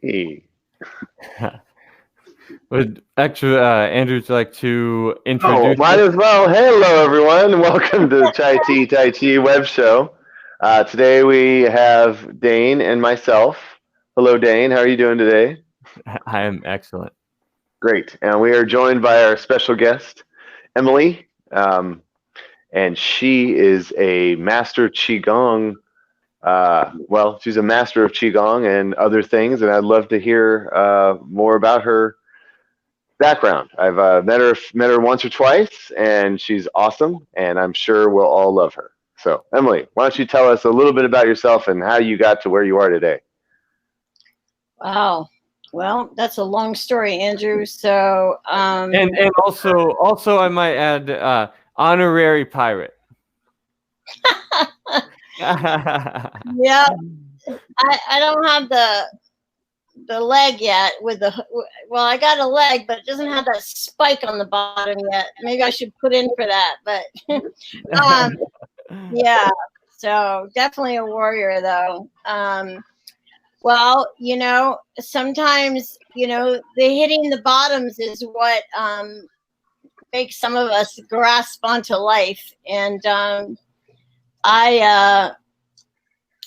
Hey. Would actually, Andrew, would you like to introduce? Might as well. Hello, everyone. Welcome to the Chai Tea Tai Chi web show. Today we have Dane and myself. Hello, Dane. How are you doing today? I am excellent. Great. And we are joined by our special guest, Emily. And she is a master Qigong. Well, she's a master of Qigong and other things. And I'd love to hear more about her background. I've met her once or twice, and she's awesome, and I'm sure we'll all love her. So, Emily, why don't you tell us a little bit about yourself and how you got to where you are today? Wow. Well, that's a long story, Andrew. So, and also, I might add, honorary pirate. Yeah, I don't have the leg yet with the, well, I got a leg, but it doesn't have that spike on the bottom yet. Maybe I should put in for that, but yeah, so definitely a warrior though. Well, you know, sometimes, you know, the hitting the bottoms is what makes some of us grasp onto life. And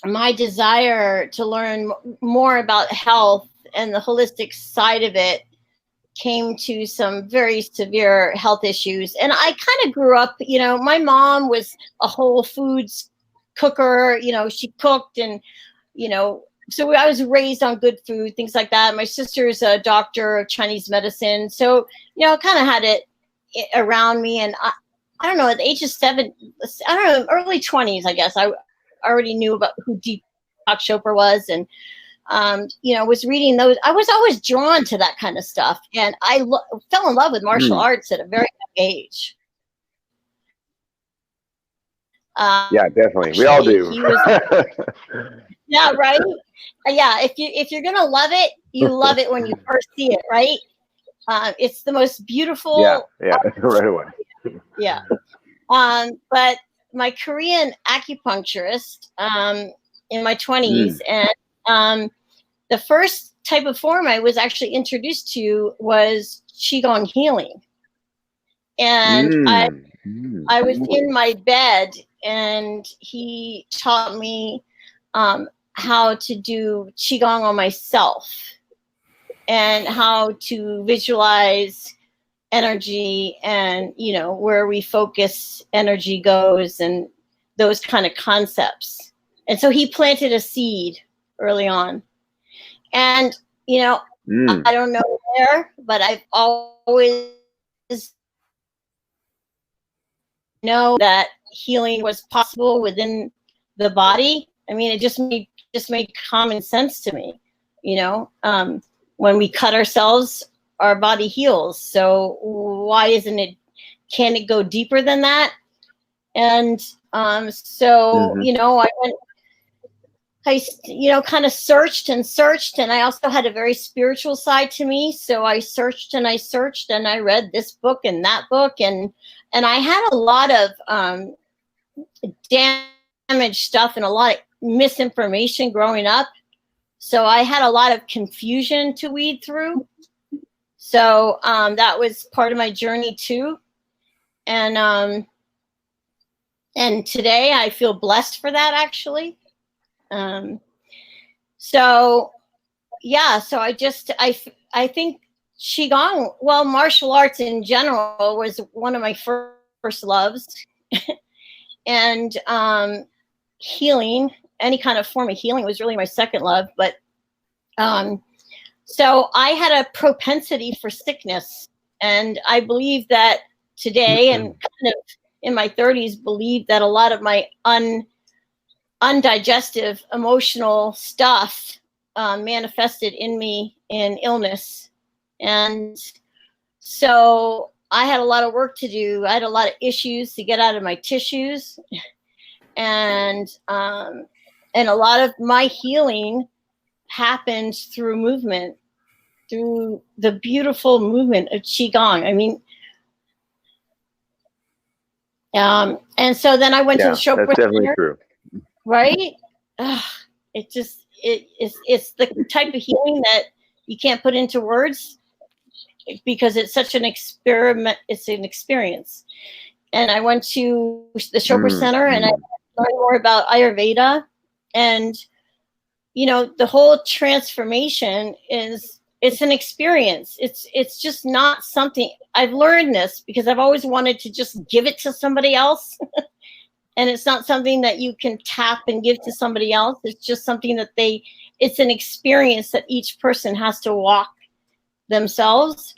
my desire to learn more about health and the holistic side of it came to some very severe health issues. And I kind of grew up, you know, my mom was a whole foods cooker, you know, she cooked and, you know, so I was raised on good food, things like that. My sister's a doctor of Chinese medicine. So, you know, kind of had it around me. And I don't know, at the age of 7, I don't know, early 20s, I guess, I already knew about who Deepak Chopra was, and you know, was reading those. I was always drawn to that kind of stuff, and I fell in love with martial arts at a very young age. Yeah, definitely. Actually, we all do. Yeah, right. Yeah, if you're gonna love it, you love it when you first see it, right? It's the most beautiful. Yeah, right away. Yeah, but my Korean acupuncturist in my 20s, and the first type of form I was actually introduced to was Qigong healing. And I was in my bed, and he taught me how to do Qigong on myself and how to visualize energy and, you know, where we focus energy goes and those kind of concepts. And so he planted a seed early on. And, you know, I don't know where, but I've always know that healing was possible within the body. I mean, it just made common sense to me. You know, when we cut ourselves, our body heals. So why isn't it? Can it go deeper than that? And so you know, I you know, kind of searched, and I also had a very spiritual side to me. So I searched, and I read this book and that book, and I had a lot of damaged stuff and a lot of misinformation growing up. So I had a lot of confusion to weed through. So that was part of my journey too. And today I feel blessed for that, actually. So yeah, so I think Qigong, well, martial arts in general was one of my first loves. And healing, any kind of form of healing was really my second love. But so I had a propensity for sickness, and I believe that today, and kind of in my 30s, believe that a lot of my undigestive emotional stuff manifested in me in illness. And so I had a lot of work to do. I had a lot of issues to get out of my tissues, and a lot of my healing happened through movement, through the beautiful movement of Qigong. I mean, and so then I went to the Chopra that's definitely Center, true. right? It it's the type of healing that you can't put into words because it's such an experiment. It's an experience. And I went to the Chopra Center and I learned more about Ayurveda, and the whole transformation it's an experience. It's just not something. I've learned this because I've always wanted to just give it to somebody else. And it's not something that you can tap and give to somebody else. It's just something that it's an experience that each person has to walk themselves.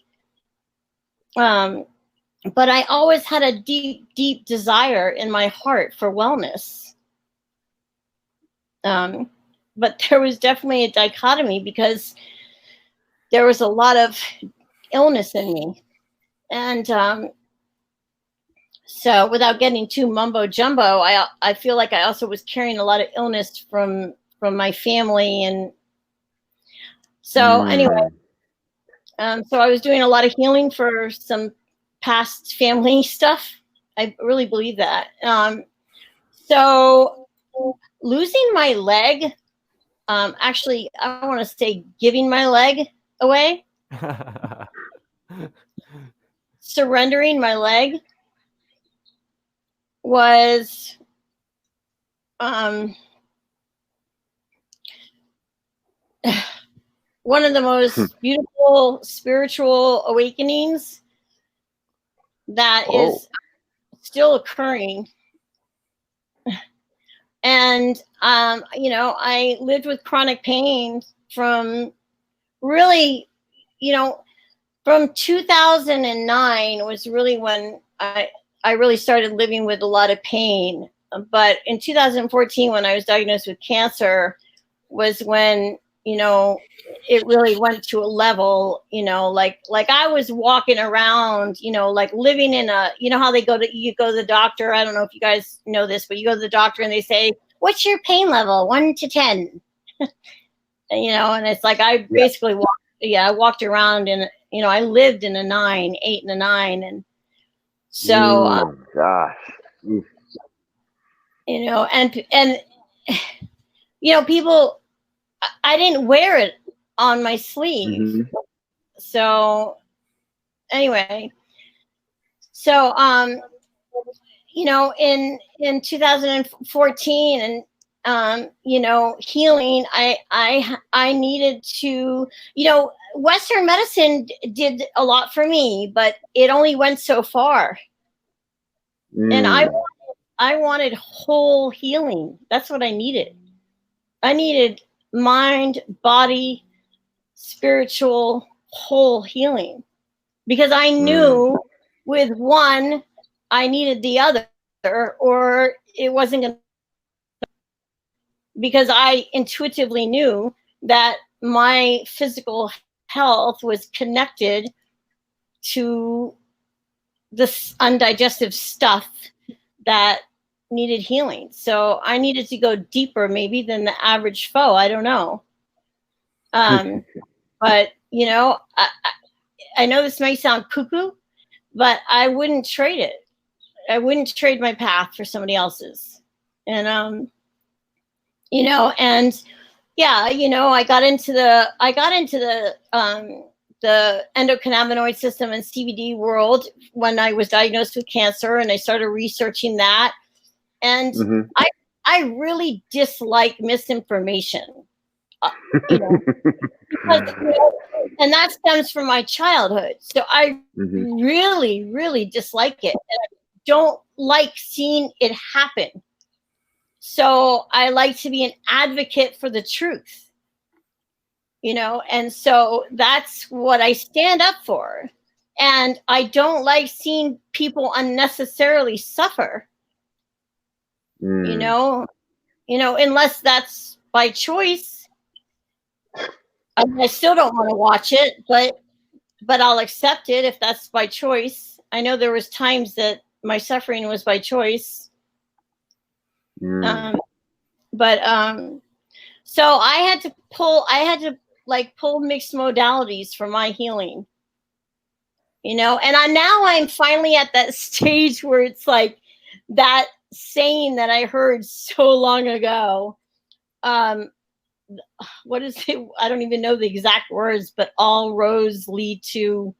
But I always had a deep, deep desire in my heart for wellness. But there was definitely a dichotomy because there was a lot of illness in me. And so without getting too mumbo jumbo, I feel like I also was carrying a lot of illness from my family. And so anyway, so I was doing a lot of healing for some past family stuff. I really believe that. So losing my leg, actually, I want to say giving my leg away, surrendering my leg was one of the most beautiful spiritual awakenings that is still occurring. And, I lived with chronic pain from really, from 2009 was really when I really started living with a lot of pain. But in 2014, when I was diagnosed with cancer, was when, it really went to a level, like I was walking around, like living in how you go to the doctor. I don't know if you guys know this, but you go to the doctor and they say, what's your pain level? 1 to 10. And it's like, I basically walked around and, I lived in a 9, 8 and a 9. And so, gosh, and people, I didn't wear it on my sleeve. So anyway, so, in 2014 and, healing, I needed to, Western medicine did a lot for me, but it only went so far. And I wanted whole healing. That's what I needed. I needed mind, body, spiritual, whole healing, because I knew with one, I needed the other, or it wasn't going to, because I intuitively knew that my physical health was connected to this undigested stuff that needed healing. So I needed to go deeper maybe than the average foe. I don't know. But, I know this may sound cuckoo, but I wouldn't trade it. I wouldn't trade my path for somebody else's. And, and yeah, I got into the endocannabinoid system and CBD world when I was diagnosed with cancer, and I started researching that. And I really dislike misinformation, because, and that stems from my childhood. So I really, really dislike it. And I don't like seeing it happen. So I like to be an advocate for the truth, and so that's what I stand up for. And I don't like seeing people unnecessarily suffer, unless that's by choice. I still don't want to watch it, but I'll accept it if that's by choice. I know there was times that my suffering was by choice. So I had to pull mixed modalities for my healing, and I'm finally at that stage where it's like that saying that I heard so long ago, what is it? I don't even know the exact words, but all roads lead to,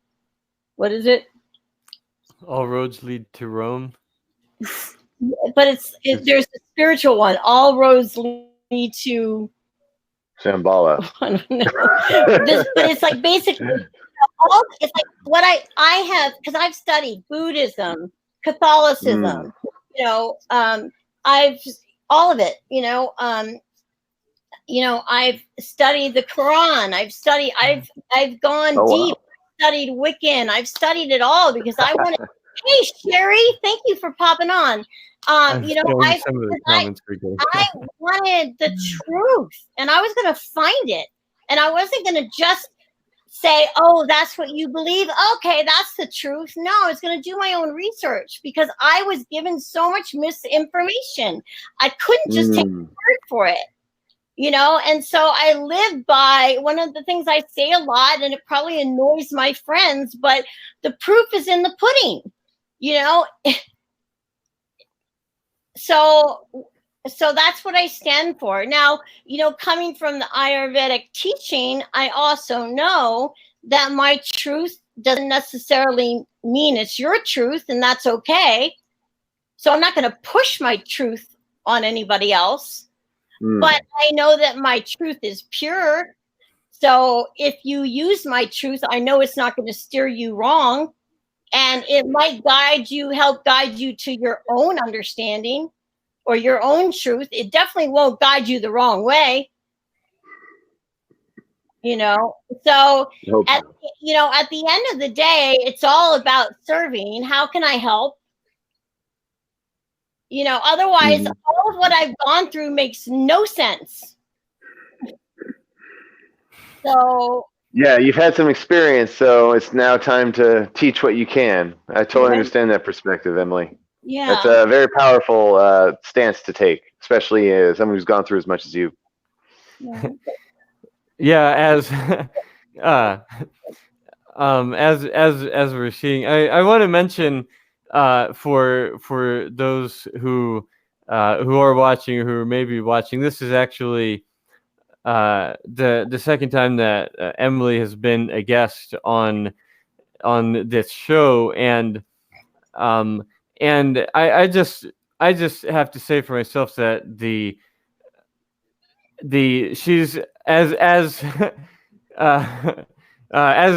what is it? All roads lead to Rome. But there's a spiritual one. All roads lead to Shambhala. I don't know. But it's like basically it's like what I have, because I've studied Buddhism, Catholicism, I've all of it, I've studied the Quran, I've gone deep, studied Wiccan, I've studied it all because I want to. Hey Sherry, thank you for popping on. I wanted the truth, and I was going to find it, and I wasn't going to just say, oh, that's what you believe. Okay, that's the truth. No, I was going to do my own research because I was given so much misinformation. I couldn't just take the word for it, and so I live by one of the things I say a lot, and it probably annoys my friends, but the proof is in the pudding, So that's what I stand for. Now, coming from the Ayurvedic teaching, I also know that my truth doesn't necessarily mean it's your truth, and that's okay. So I'm not going to push my truth on anybody else. But I know that my truth is pure. So if you use my truth, I know it's not going to steer you wrong. And it might help guide you to your own understanding or your own truth. It definitely won't guide you the wrong way. So at the end of the day, it's all about serving. How can I help? Otherwise, all of what I've gone through makes no sense. So yeah, you've had some experience, so it's now time to teach what you can. I totally understand that perspective, Emily. Yeah, that's a very powerful stance to take, especially as someone who's gone through as much as you. Yeah, as as we're seeing, I want to mention for those who are watching or who may be watching, this is actually the second time that Emily has been a guest on this show, and I just have to say for myself that she's as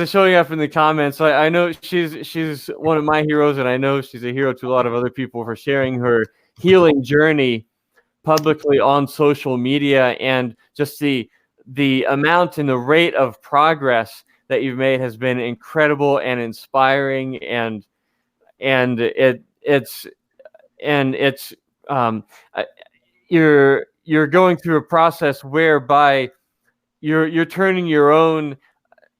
is showing up in the comments. I know she's one of my heroes, and I know she's a hero to a lot of other people for sharing her healing journey publicly on social media, and just the amount and the rate of progress that you've made has been incredible and inspiring, and you're going through a process whereby you're turning your own.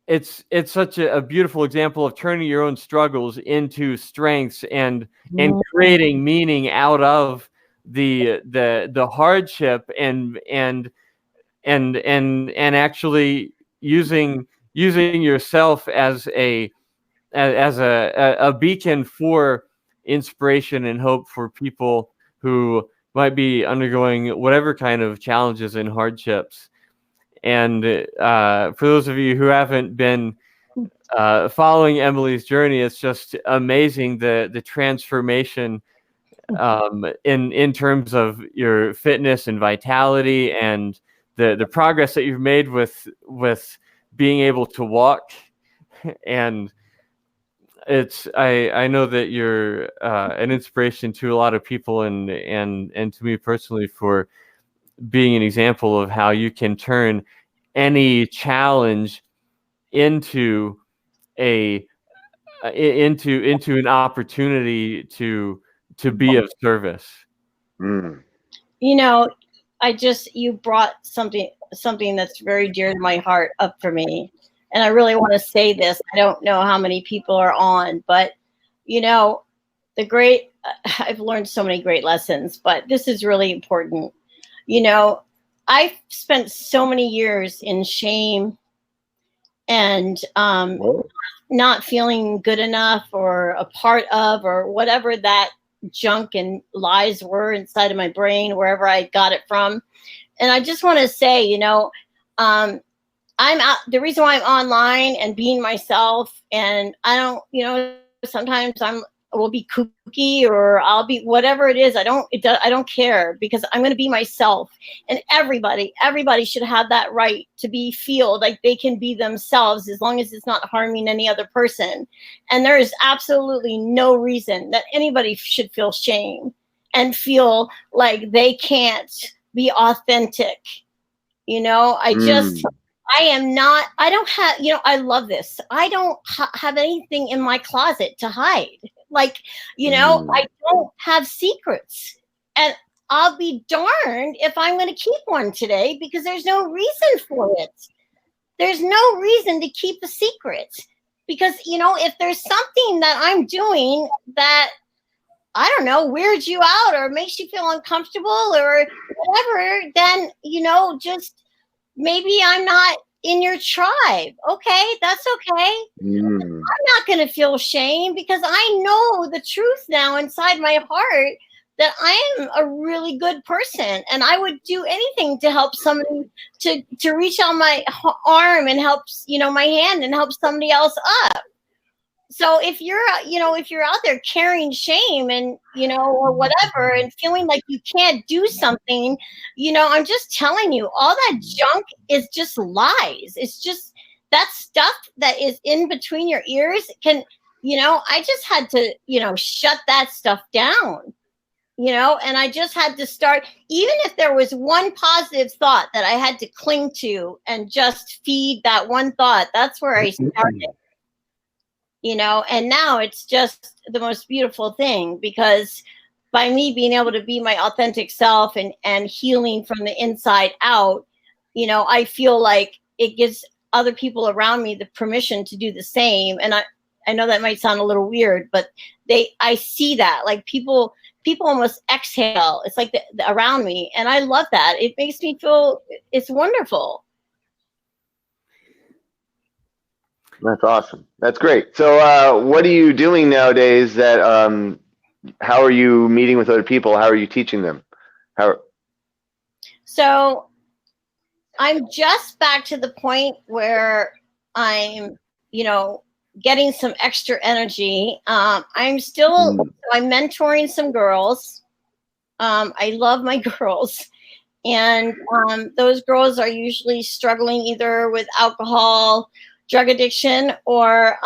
It's such a beautiful example of turning your own struggles into strengths and creating meaning out of the hardship and actually using yourself as a beacon for inspiration and hope for people who might be undergoing whatever kind of challenges and hardships. And for those of you who haven't been following Emily's journey, it's just amazing the transformation in terms of your fitness and vitality, and the progress that you've made with being able to walk. And I know that you're an inspiration to a lot of people, and to me personally, for being an example of how you can turn any challenge into an opportunity to be of service. You brought something that's very dear to my heart up for me, and I really want to say this. I don't know how many people are on, but I've learned so many great lessons, but this is really important. I've spent so many years in shame and not feeling good enough or a part of, or whatever that junk and lies were inside of my brain, wherever I got it from. I just want to say, I'm out, the reason why I'm online and being myself, and I don't, sometimes will be kooky, or I'll be whatever it is. I don't care, because I'm going to be myself, and everybody should have that right to feel like they can be themselves, as long as it's not harming any other person. And there is absolutely no reason that anybody should feel shame and feel like they can't be authentic. I don't have, I love this. I don't have anything in my closet to hide. Like, I don't have secrets. And I'll be darned if I'm going to keep one today, because there's no reason for it. There's no reason to keep a secret, because, if there's something that I'm doing that, I don't know, weirds you out or makes you feel uncomfortable or whatever, then, just maybe I'm not in your tribe. Okay, that's okay. I'm not going to feel shame, because I know the truth now inside my heart that I am a really good person, and I would do anything to help somebody, to reach out my arm and help, my hand, and help somebody else up. So if you're out there carrying shame and, or whatever, and feeling like you can't do something, I'm just telling you, all that junk is just lies. It's just that stuff that is in between your ears can, I just had to, shut that stuff down, and I just had to start, even if there was one positive thought that I had to cling to and just feed that one thought, that's where I started. And now it's just the most beautiful thing, because by me being able to be my authentic self and healing from the inside out, I feel like it gives other people around me the permission to do the same. And I know that might sound a little weird, but I see that, like people almost exhale. It's like around me. And I love that. It makes me feel, it's wonderful. That's awesome. That's great. So what are you doing nowadays that, how are you meeting with other people? How are you teaching them? So I'm just back to the point where I'm, getting some extra energy. I'm mentoring some girls. I love my girls. And those girls are usually struggling either with alcohol, drug addiction, or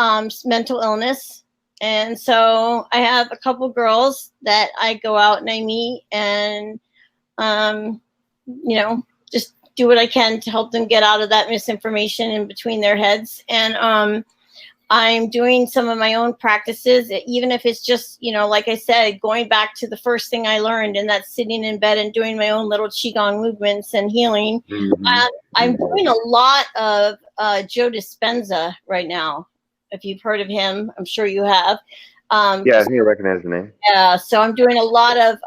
mental illness. And so I have a couple girls that I go out and I meet and, just do what I can to help them get out of that misinformation in between their heads. And I'm doing some of my own practices, even if it's just, like I said, going back to the first thing I learned, and that's sitting in bed and doing my own little Qigong movements and healing. I'm doing a lot of Joe Dispenza right now. If you've heard of him, I'm sure you have. Yeah, I think I recognize the name. Yeah, so I'm doing a lot of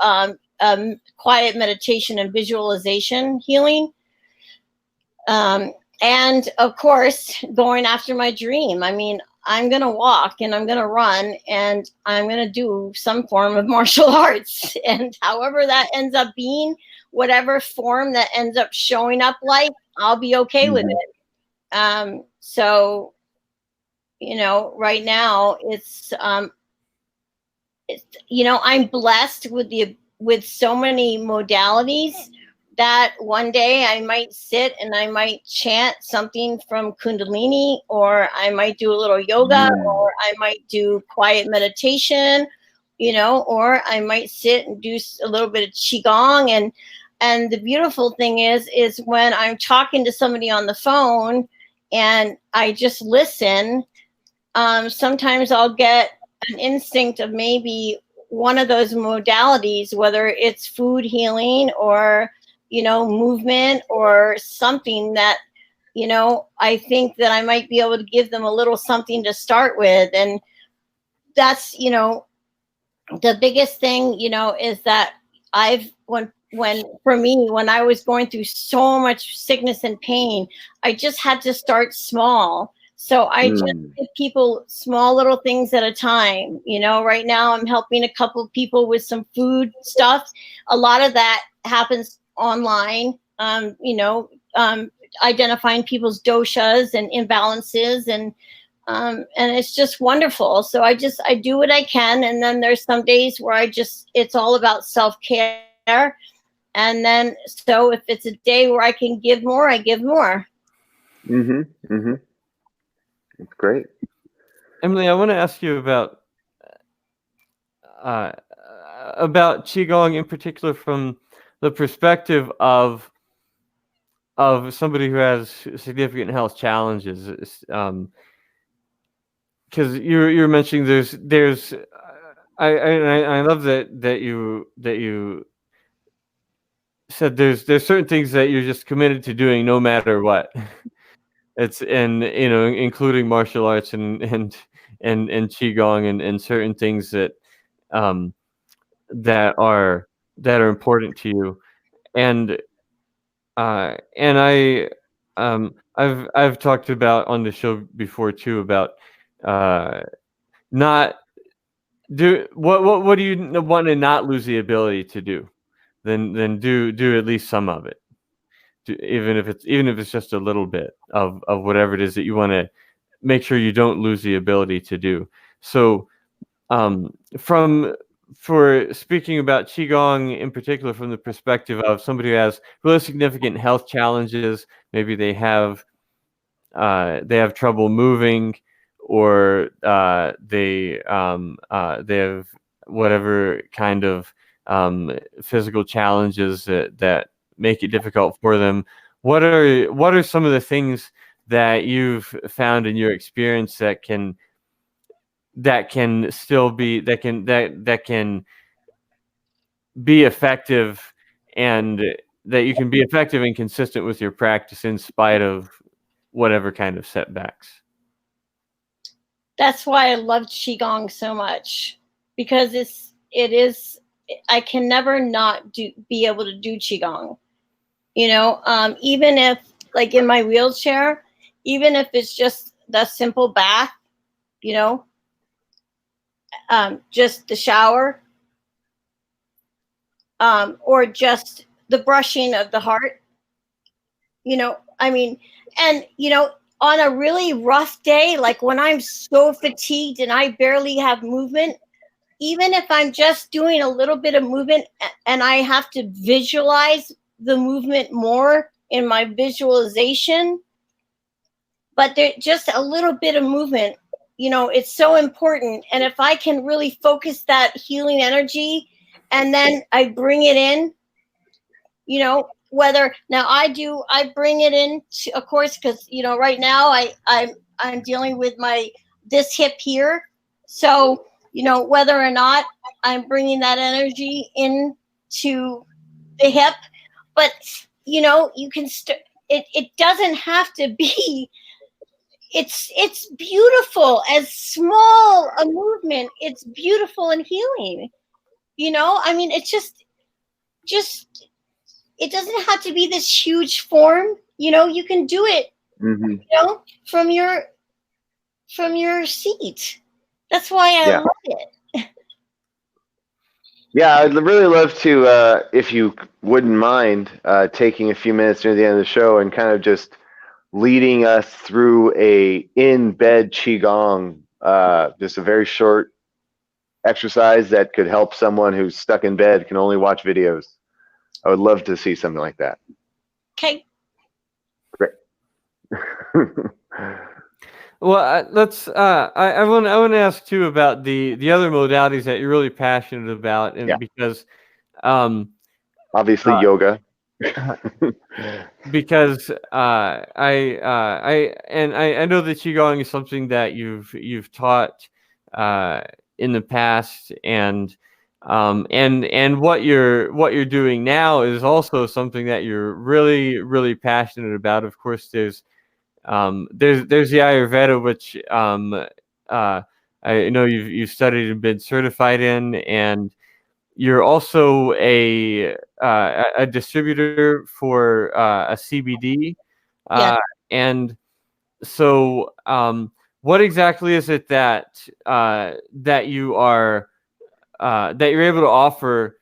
quiet meditation and visualization healing. And of course, going after my dream. I mean, I'm going to walk and I'm going to run and I'm going to do some form of martial arts. And however that ends up being, whatever form that ends up showing up like, I'll be okay with it. So, right now it's I'm blessed with so many modalities that one day I might sit and I might chant something from Kundalini, or I might do a little yoga, or I might do quiet meditation, or I might sit and do a little bit of Qigong. And the beautiful thing is when I'm talking to somebody on the phone and I just listen, sometimes I'll get an instinct of maybe one of those modalities, whether it's food healing or movement or something that, I think that I might be able to give them a little something to start with. And that's, the biggest thing, is that when I was going through so much sickness and pain, I just had to start small. So I just give people small little things at a time. Right now I'm helping a couple of people with some food stuff. A lot of that happens online. identifying people's doshas and imbalances, and it's just wonderful. So I do what I can, and then there's some days where it's all about self-care, and then so if it's a day where I can give more, I give more. That's great. Emily, I want to ask you about Qigong in particular from the perspective of somebody who has significant health challenges. Because you're mentioning there's I love that you said there's certain things that you're just committed to doing no matter what. It's including martial arts and Qigong and certain things that that are important to you. And I've talked about on the show before too about not do what do you want to not lose the ability to do, then do at least some of it, even if it's just a little bit of whatever it is that you want to make sure you don't lose the ability to do. So for speaking about Qigong in particular from the perspective of somebody who has really significant health challenges, maybe they have trouble moving, or they have whatever kind of physical challenges that make it difficult for them. What are some of the things that you've found in your experience that can still be that can be effective, and that you can be effective and consistent with your practice in spite of whatever kind of setbacks? That's why I love Qigong so much, because it is I can never not be able to do Qigong. Even if, like, in my wheelchair, even if it's just the simple bath, just the shower, or just the brushing of the heart, on a really rough day, like when I'm so fatigued and I barely have movement, even if I'm just doing a little bit of movement and I have to visualize the movement more in my visualization, but just a little bit of movement, it's so important. And if I can really focus that healing energy and then I bring it in, whether now I bring it in, of course, because right now I'm dealing with this hip here, so whether or not I'm bringing that energy into the hip, but you can it doesn't have to be. It's beautiful as small a movement. It's beautiful and healing. It's just. It doesn't have to be this huge form. You can do it, from your seat. That's why I love it. Yeah, I'd really love to, if you wouldn't mind, taking a few minutes near the end of the show and kind of just leading us through a in-bed Qigong, just a very short exercise that could help someone who's stuck in bed, can only watch videos. I would love to see something like that. Okay. Great. Well, let's. I want to ask too about the other modalities that you're really passionate about, and because, obviously yoga. Because I know that Qigong is something that you've taught in the past, and what you're doing now is also something that you're really, really passionate about. Of course, there's the Ayurveda, which I know you've studied and been certified in, and you're also a distributor for a CBD. And so what exactly is it that that you're able to offer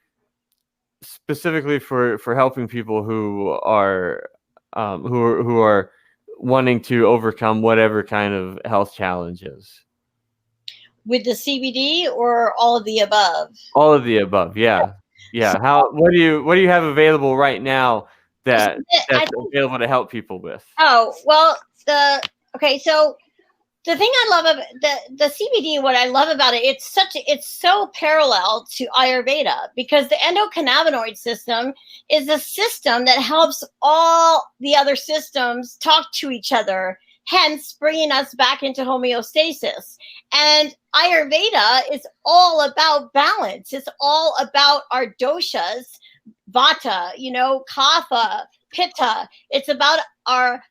specifically for helping people who are wanting to overcome whatever kind of health challenges. With the CBD or all of the above? All of the above, yeah. Yeah. So, What do you have available right now that's I think, available to help people with? oh, well, so the thing I love about the CBD, what I love about it, it's so parallel to Ayurveda, because the endocannabinoid system is a system that helps all the other systems talk to each other, hence bringing us back into homeostasis. And Ayurveda is all about balance. It's all about our doshas, vata, kapha, pitta. It's about our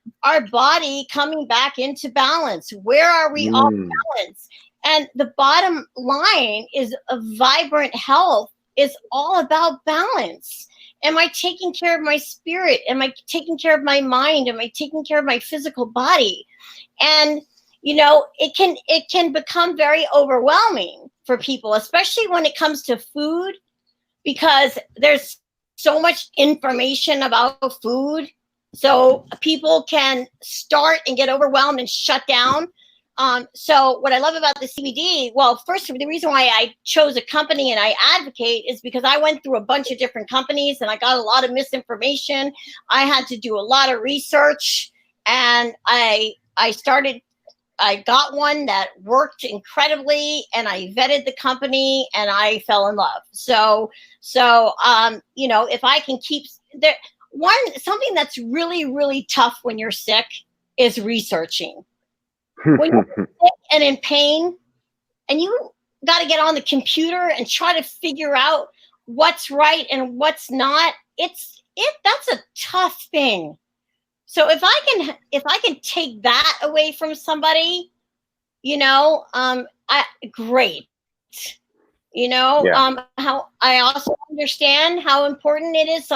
body coming back into balance. Where are we off balance? And the bottom line is a vibrant health is all about balance. Am I taking care of my spirit? Am I taking care of my mind? Am I taking care of my physical body? And it can become very overwhelming for people, especially when it comes to food, because there's so much information about food. So people can start and get overwhelmed and shut down. So what I love about the CBD, well, first, the reason why I chose a company and I advocate is because I went through a bunch of different companies and I got a lot of misinformation. I had to do a lot of research, and I got one that worked incredibly, and I vetted the company and I fell in love. So if I can keep there, something that's really, really tough when you're sick is researching. When you're sick and in pain, and you got to get on the computer and try to figure out what's right and what's not, that's a tough thing. So if I can take that away from somebody, great. How I also understand how important it is.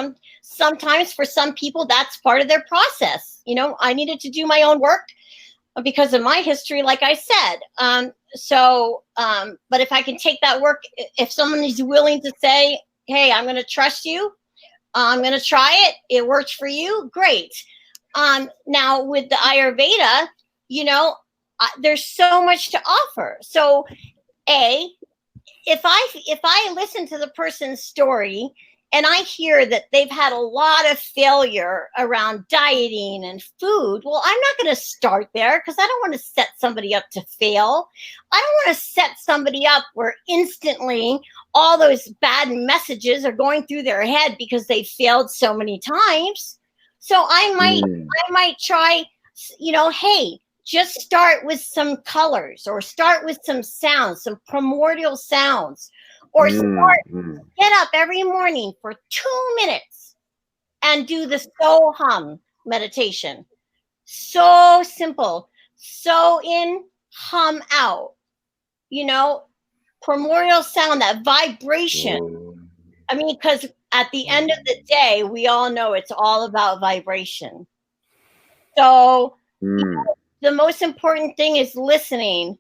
Sometimes for some people, that's part of their process. I needed to do my own work because of my history, like I said. But if I can take that work, if someone is willing to say, hey, I'm going to trust you, I'm going to try it, it works for you, great. Now with the Ayurveda, there's so much to offer. So if I listen to the person's story and I hear that they've had a lot of failure around dieting and food, well, I'm not going to start there, because I don't want to set somebody up to fail. I don't want to set somebody up where instantly all those bad messages are going through their head because they failed so many times. So I might try, hey, just start with some colors, or start with some sounds, some primordial sounds, or get up every morning for 2 minutes and do the so hum meditation. So simple. So in, hum out, primordial sound, that vibration. I mean, because at the end of the day, we all know it's all about vibration. So the most important thing is listening.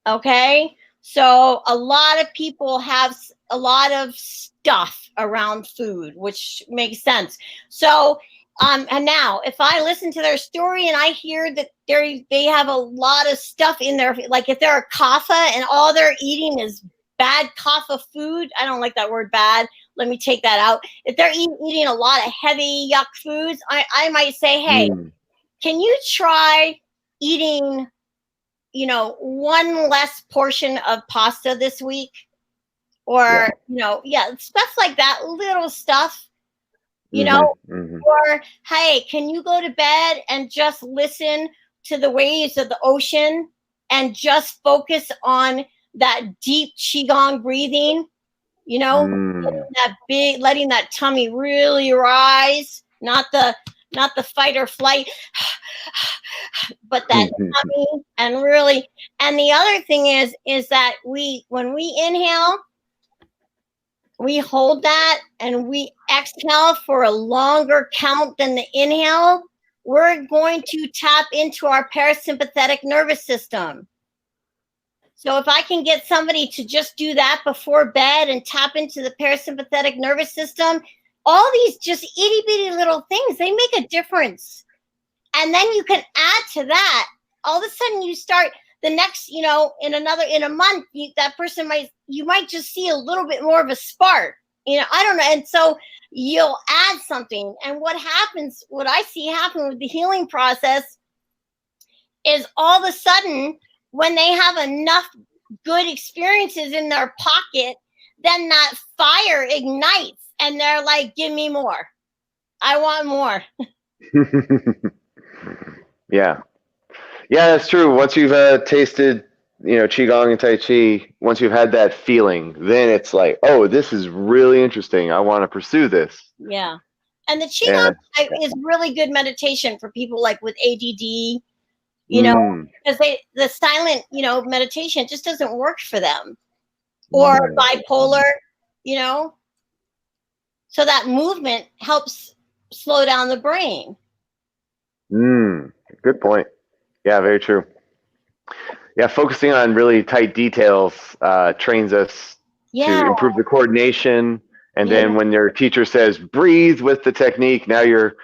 Okay. So a lot of people have a lot of stuff around food, which makes sense. So, and now if I listen to their story and I hear that they have a lot of stuff in there, like if they're a kapha and all they're eating is bad kapha food, I don't like that word bad. Let me take that out. If they're eating a lot of heavy yuck foods, I might say, hey, can you try eating, one less portion of pasta this week? Or, stuff like that, little stuff, or, hey, can you go to bed and just listen to the waves of the ocean and just focus on that deep Qigong breathing, letting that tummy really rise, not the fight or flight, but that tummy, and really. And the other thing is that when we inhale, we hold that and we exhale for a longer count than the inhale. We're going to tap into our parasympathetic nervous system. So if I can get somebody to just do that before bed and tap into the parasympathetic nervous system, all these just itty bitty little things, they make a difference. And then you can add to that. All of a sudden you start the next, in a month, that person you might just see a little bit more of a spark, I don't know. And so you'll add something. And what I see happen with the healing process is all of a sudden, when they have enough good experiences in their pocket, then that fire ignites and they're like, give me more. I want more. Yeah, that's true. Once you've tasted, Qigong and Tai Chi, once you've had that feeling, then it's like, oh, this is really interesting. I want to pursue this. Yeah. And the Qigong is really good meditation for people like with ADD, because the silent, meditation just doesn't work for them, or bipolar, so that movement helps slow down the brain. Good point. Yeah, very true. Yeah, focusing on really tight details trains us to improve the coordination. And then when your teacher says breathe with the technique, now you're,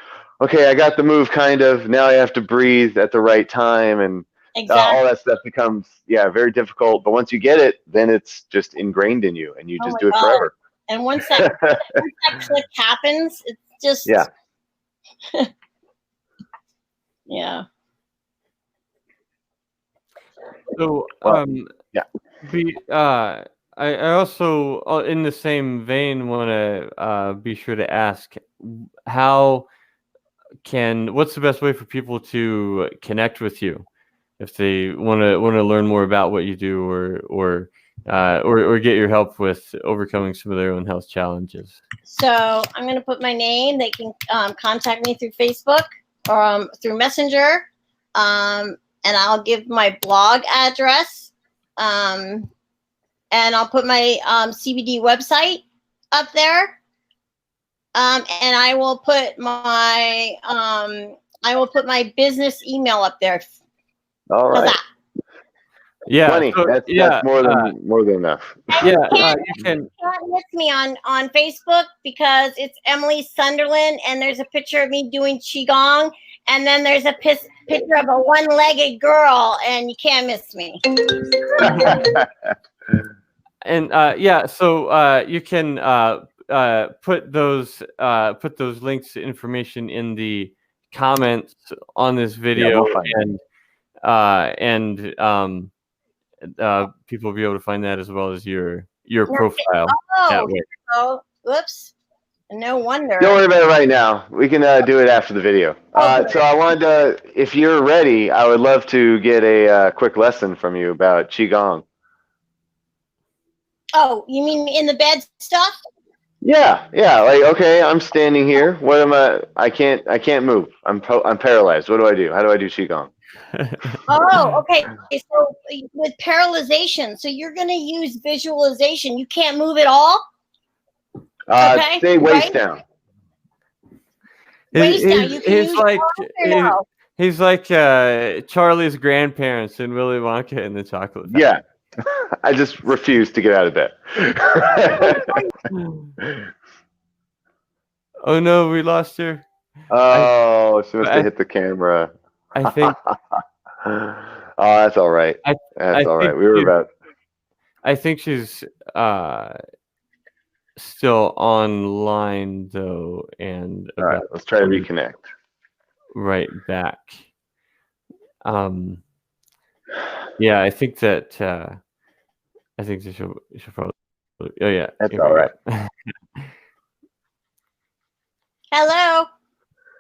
okay, I got the move kind of. Now I have to breathe at the right time. And all that stuff becomes, very difficult. But once you get it, then it's just ingrained in you and you just do it forever. And once that click happens, it's just, yeah. So, I also, in the same vein, want to be sure to ask, what's the best way for people to connect with you if they want to learn more about what you do, or get your help with overcoming some of their own health challenges? So I'm going to put my name. They can contact me through Facebook or through Messenger. And I'll give my blog address, and I'll put my CBD website up there, and I will put my business email up there. All right. Yeah, plenty. So, that's more than enough. You can't miss me on Facebook because it's Emily Sunderland, and there's a picture of me doing Qigong. And then there's a picture of a one-legged girl, and you can't miss me. And so you can put those links to information in the comments on this video, and people will be able to find that as well as your profile. Oh, whoops. No wonder. Don't worry about it right now. We can do it after the video. So I wanted to, if you're ready, I would love to get a quick lesson from you about Qigong. Oh, you mean in the bed stuff? Yeah. Like, okay, I'm standing here. What am I can't move. I'm paralyzed. What do I do? How do I do Qigong? Oh, okay. So with paralyzation, so you're going to use visualization. You can't move at all? Stay waist down. He's like Charlie's grandparents in Willy Wonka and the Chocolate Factory. Yeah, I just refuse to get out of bed. Oh no, we lost her. Oh, she must have hit the camera. I think. Oh, that's all right. That's all right. We were about. I think she's still online though, and all right, let's try to reconnect. Right back. Yeah, I think that she'll probably. Oh yeah, that's all right. Hello.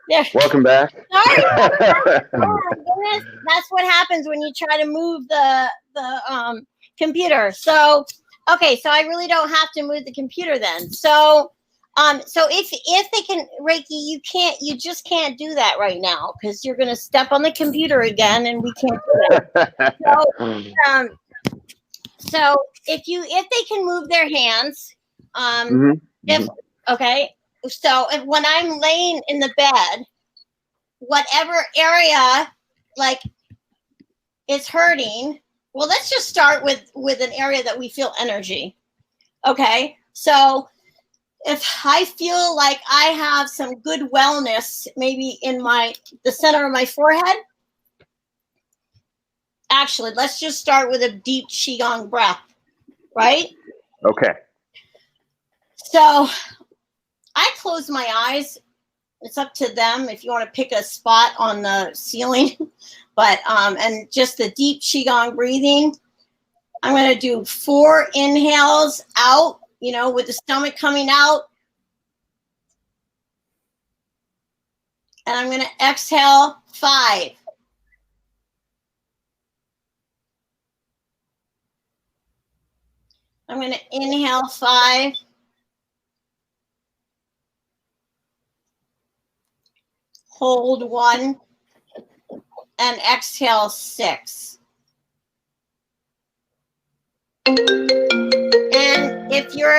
Yeah. Welcome back. Sorry. Oh my goodness, that's what happens when you try to move the computer. So okay, so I really don't have to move the computer then. So if they can, Reiki, you just can't do that right now because you're gonna step on the computer again, and we can't do that. So if they can move their hands, okay. So when I'm laying in the bed, whatever area like is hurting, Well, let's just start with an area that we feel energy. Okay, so if I feel like I have some good wellness, maybe in the center of my forehead, actually, let's just start with a deep Qigong breath, right? Okay. So I close my eyes. It's up to them if you want to pick a spot on the ceiling, but and just the deep Qigong breathing. I'm going to do 4 inhales out, with the stomach coming out. And I'm going to exhale 5. I'm going to inhale 5. Hold 1. And exhale 6. And if you're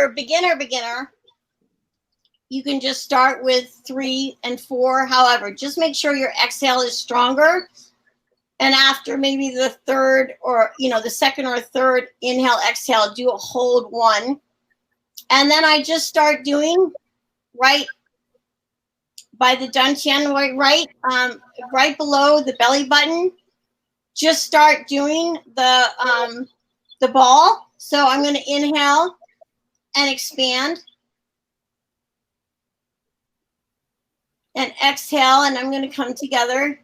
a beginner, you can just start with 3 and 4. However, just make sure your exhale is stronger. And after maybe the third or, the second or third inhale, exhale, do a hold 1. And then I just start doing right by the dantian, right below the belly button. Just start doing the ball. So I'm going to inhale and expand. And exhale, and I'm going to come together.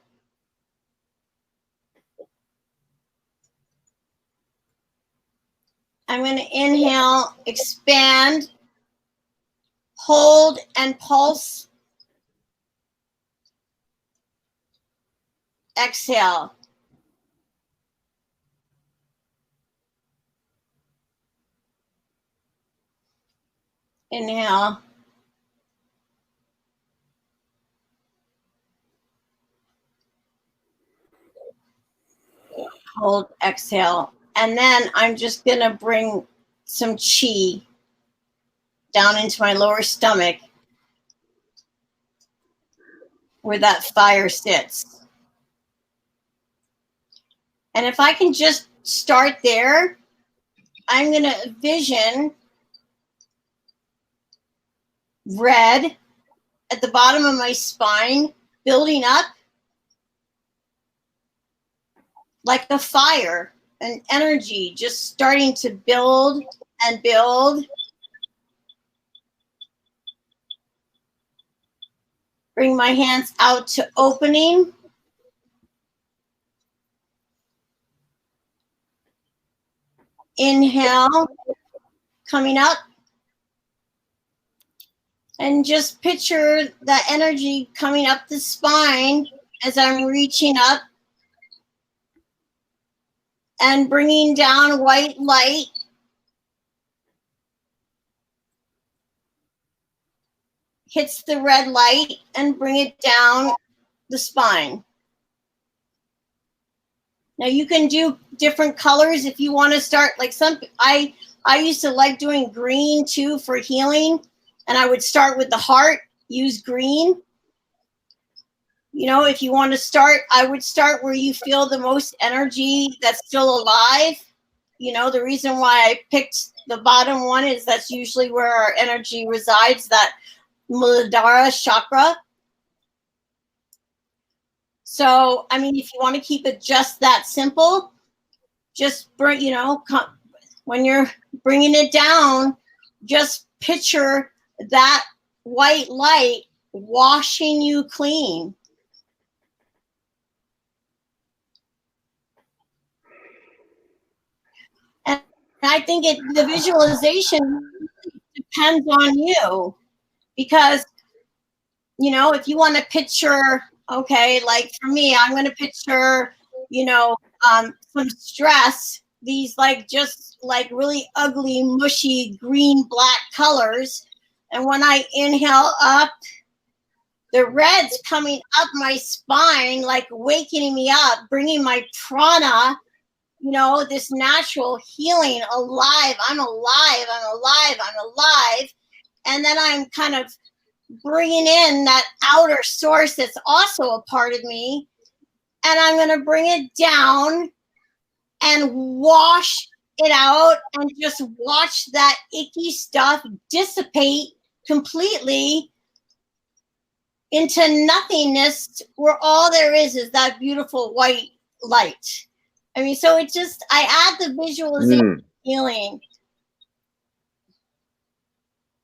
I'm going to inhale, expand, hold, and pulse. Exhale. Inhale. Hold, exhale. And then I'm just going to bring some chi down into my lower stomach where that fire sits. And if I can just start there, I'm going to vision red at the bottom of my spine, building up like a fire, an energy just starting to build and build. Bring my hands out to opening. Inhale, coming up. And just picture that energy coming up the spine as I'm reaching up and bringing down white light. Hits the red light and bring it down the spine. Now you can do different colors if you want to start. Like I used to like doing green too for healing, and I would start with the heart, use green. If you want to start, I would start where you feel the most energy that's still alive. The reason why I picked the bottom one is that's usually where our energy resides, that Muladhara chakra. So, if you want to keep it just that simple, just bring, when you're bringing it down, just picture that white light washing you clean. And I think the visualization depends on you, because, if you want to picture, okay, like for me, I'm going to picture, some stress, these just really ugly, mushy, green, black colors. And when I inhale up, the red's coming up my spine, waking me up, bringing my prana, this natural healing alive. I'm alive, I'm alive, I'm alive. And then I'm kind of bringing in that outer source that's also a part of me. And I'm going to bring it down and wash it out and just watch that icky stuff dissipate completely into nothingness, where all there is that beautiful white light. I mean, so it just, I add the visualization healing.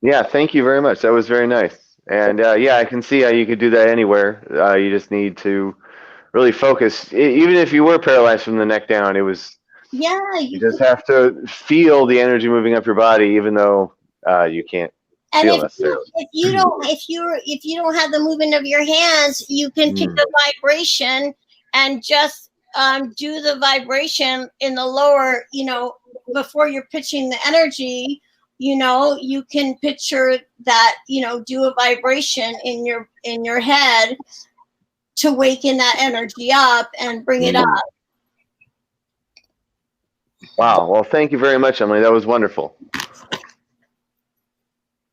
Yeah, thank you very much. That was very nice. And yeah, I can see how you could do that anywhere. You just need to really focus. Even if you were paralyzed from the neck down, it was. Yeah, you just have to feel the energy moving up your body, even though you can't feel necessarily. If you don't have the movement of your hands, you can pick the vibration and just do the vibration in the lower. Before you're pitching the energy, you can picture that. Do a vibration in your head to waken that energy up and bring it up. Wow. Well, thank you very much, Emily. That was wonderful.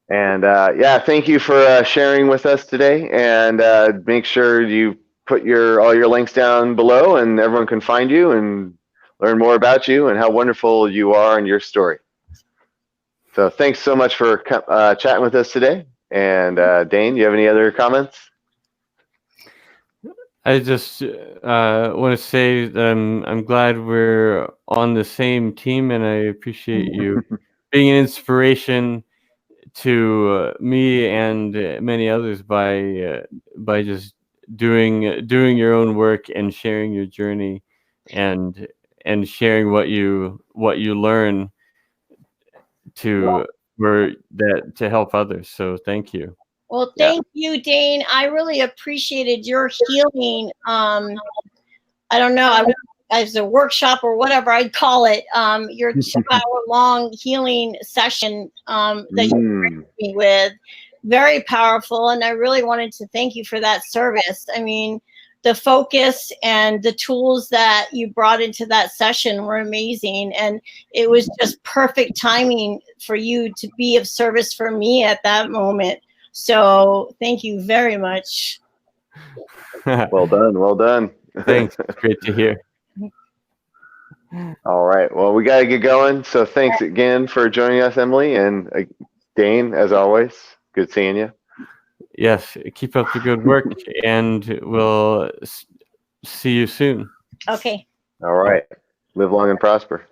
And yeah, thank you for sharing with us today. And make sure you put all your links down below, and everyone can find you and learn more about you and how wonderful you are and your story. So thanks so much for chatting with us today. And Dane, do you have any other comments? I just want to say that I'm glad we're on the same team, and I appreciate you being an inspiration to me and many others by just doing your own work and sharing your journey and sharing what you learn to help others. So thank you. Well, thank you, Dane. I really appreciated your healing. I don't know, as a workshop or whatever I'd call it, your 2-hour-long healing session that you graced me with. Very powerful, and I really wanted to thank you for that service. I mean, the focus and the tools that you brought into that session were amazing, and it was just perfect timing for you to be of service for me at that moment. So thank you very much. Well done. Well done. Thanks. Great to hear. All right. Well, we got to get going. So thanks again for joining us, Emily. And Dane, as always, good seeing you. Yes. Keep up the good work, and we'll see you soon. Okay. All right. Live long and prosper.